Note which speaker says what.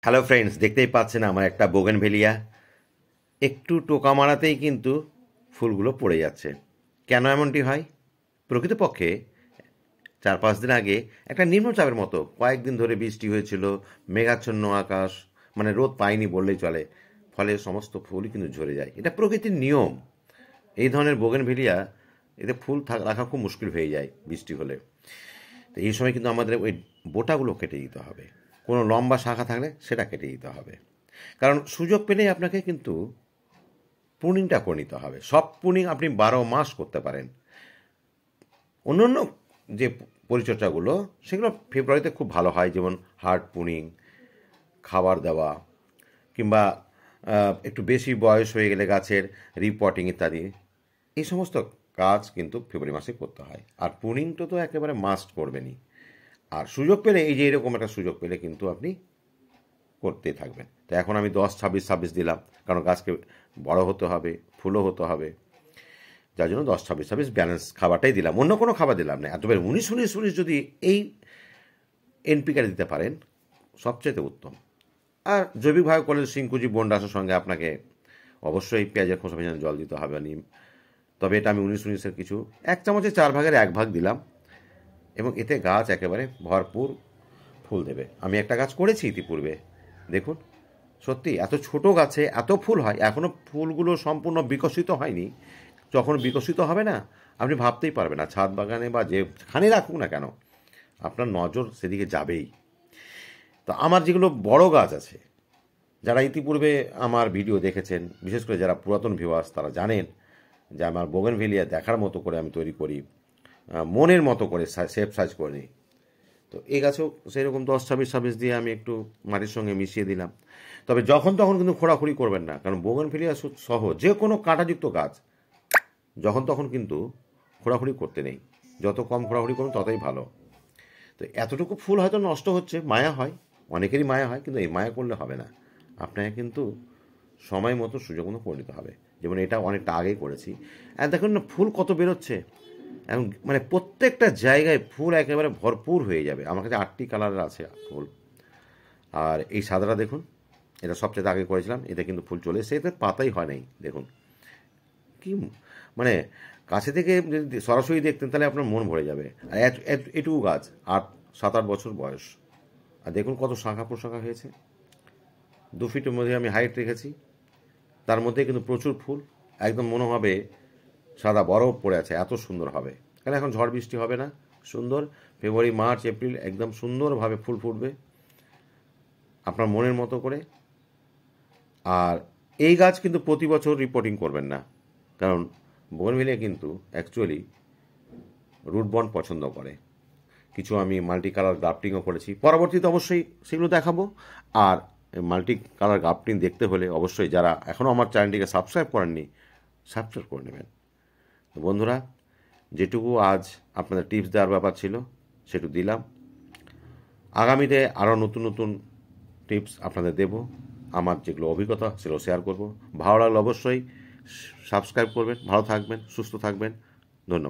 Speaker 1: Hello friends, দেখতেই পাচ্ছেন আমার একটা বোগেনভেলিয়া একটু টোকা মারাতেই কিন্তু ফুলগুলো পড়ে যাচ্ছে। কেন এমনটি হয়? প্রকৃতপক্ষে 4-5 দিন আগে একটা নিম্নচাপের মতো কয়েকদিন ধরে বৃষ্টি হয়েছিল, মেঘাচ্ছন্ন আকাশ, মানে রোদ পায়নি বললেই চলে। ফলে সমস্ত ফুলই কিন্তু ঝরে যায়। এটা প্রকৃতির নিয়ম। এই ধরনের বোগেনভেলিয়া এতে ফুল রাখা খুব মুশকিল হয়ে যায় বৃষ্টি হলে। তো এই সময় কিন্তু আমাদের ওই বোটাগুলো কেটে দিতে হবে। কোনো লম্বা শাখা থাকলে সেটা কেটে দিতে হবে। কারণ সুযোগ পেলেই আপনাকে কিন্তু প্রুনিংটা করে নিতে হবে। সব প্রুনিং আপনি 12 মাস করতে পারেন। অন্য অন্য যে পরিচর্যাগুলো সেগুলো ফেব্রুয়ারিতে খুব ভালো হয়, যেমন হার্ড প্রুনিং, খাবার দেওয়া, কিংবা একটু বেশি বয়স হয়ে গেলে গাছের রিপটিং ইত্যাদি। এই সমস্ত কাজ কিন্তু ফেব্রুয়ারি মাসে করতে হয়। আর প্রুনিংটা তো একেবারে মাস্ট করবেনই। আর সুযোগ পেলে, এই যে এরকম একটা সুযোগ পেলে কিন্তু আপনি করতে থাকবেন। তো এখন আমি 10-26-26 দিলাম, কারণ গাছকে বড় হতে হবে, ফুলও হতে হবে, যার জন্য 10-26-26 ব্যালেন্স খাবারটাই দিলাম, অন্য কোনো খাবার দিলাম না। এতবার 19-19-19 যদি এই এনপিকে দিতে পারেন সবচেয়ে উত্তম। আর জৈবিকভাবে করলে সিংকুচি বন্ডাসের সঙ্গে আপনাকে অবশ্যই পেঁয়াজের খোসা ভেজানো জল দিতে হবে নিম। তবে এটা আমি 19-19-এর কিছু 1 চামচে 4 ভাগের 1 ভাগ দিলাম, এবং এতে গাছ একেবারে ভরপুর ফুল দেবে। আমি একটা গাছ করেছি ইতিপূর্বে, দেখুন, সত্যি এত ছোট গাছে এত ফুল হয়। এখনও ফুলগুলো সম্পূর্ণ বিকশিত হয়নি। যখন বিকশিত হবে না, আপনি ভাবতেই পারবেন না, ছাদ বাগানে বা যেখানে রাখুক না কেন আপনার নজর সেদিকে যাবেই। তো আমার যেগুলো বড় গাছ আছে, যারা ইতিপূর্বে আমার ভিডিও দেখেছেন, বিশেষ করে যারা পুরাতন ভিউয়ার্স, তারা জানেন যে আমার বোগেনভেলিয়া দেখার মতো করে আমি তৈরি করি, মনের মতো করে শেপ সাইজ করে নিই। তো এই গাছেও সেরকম 10-26-26 দিয়ে আমি একটু মাটির সঙ্গে মিশিয়ে দিলাম। তবে যখন তখন কিন্তু খোঁড়াখুড়ি করবেন না, কারণ বোগেনভেলিয়া সহ যে কোনো কাঁটাযুক্ত গাছ যখন তখন কিন্তু খোঁড়াখুড়ি করতে নেই। যত কম খোঁড়াখুড়ি করুন ততই ভালো। তো এতটুকু ফুল হয়তো নষ্ট হচ্ছে, মায়া হয়, অনেকেরই মায়া হয়, কিন্তু এই মায়া করলে হবে না। আপনাকে কিন্তু সময় মতো সুযোগ মতো করে নিতে হবে। যেমন এটা অনেকটা আগেই করেছি। আর দেখুন না ফুল কত বেরোচ্ছে, এবং মানে প্রত্যেকটা জায়গায় ফুল একেবারে ভরপুর হয়ে যাবে। আমার কাছে 8টি কালারের আছে ফুল। আর এই সাদাটা দেখুন, এটা সবচেয়ে আগে করেছিলাম। এতে কিন্তু ফুল চলে এসে, এতে পাতাই হয় নাই। দেখুন কি, মানে কাছে থেকে যদি সরাসরি দেখতেন তাহলে আপনার মন ভরে যাবে। আর এটুকু গাছ 7-8 বছর বয়স, আর দেখুন কত শাখা প্রশাখা হয়েছে। 2 ফিটের মধ্যে আমি হাইট রেখেছি, তার মধ্যে কিন্তু প্রচুর ফুল। একদম মনে হবে সাদা বরফ পড়ে আছে, এত সুন্দর হবে। কারণ এখন ঝড় বৃষ্টি হবে না, সুন্দর ফেব্রুয়ারি, মার্চ, এপ্রিল একদম সুন্দরভাবে ফুল ফুটবে আপনার মনের মতো করে। আর এই গাছ কিন্তু প্রতি বছর রিপোর্টিং করবেন না, কারণ বোগেনভেলিয়া কিন্তু অ্যাকচুয়ালি রুট বন্ড পছন্দ করে। কিছু আমি মাল্টি কালার গ্রাফটিংও করেছি, পরবর্তীতে অবশ্যই সেগুলো দেখাবো। আর মাল্টি কালার গ্রাফটিং দেখতে হলে অবশ্যই যারা এখনও আমার চ্যানেলটিকে সাবস্ক্রাইব করেননি, সাবস্ক্রাইব করে নেবেন। তো বন্ধুরা, যেটুকু আজ আপনাদের টিপস দেওয়ার ব্যাপার ছিল সেটুকু দিলাম। আগামীতে আরও নতুন নতুন টিপস আপনাদের দেব, আমার যেগুলো অভিজ্ঞতা সেগুলো শেয়ার করব। ভালো লাগলে অবশ্যই সাবস্ক্রাইব করবেন। ভালো থাকবেন, সুস্থ থাকবেন। ধন্যবাদ।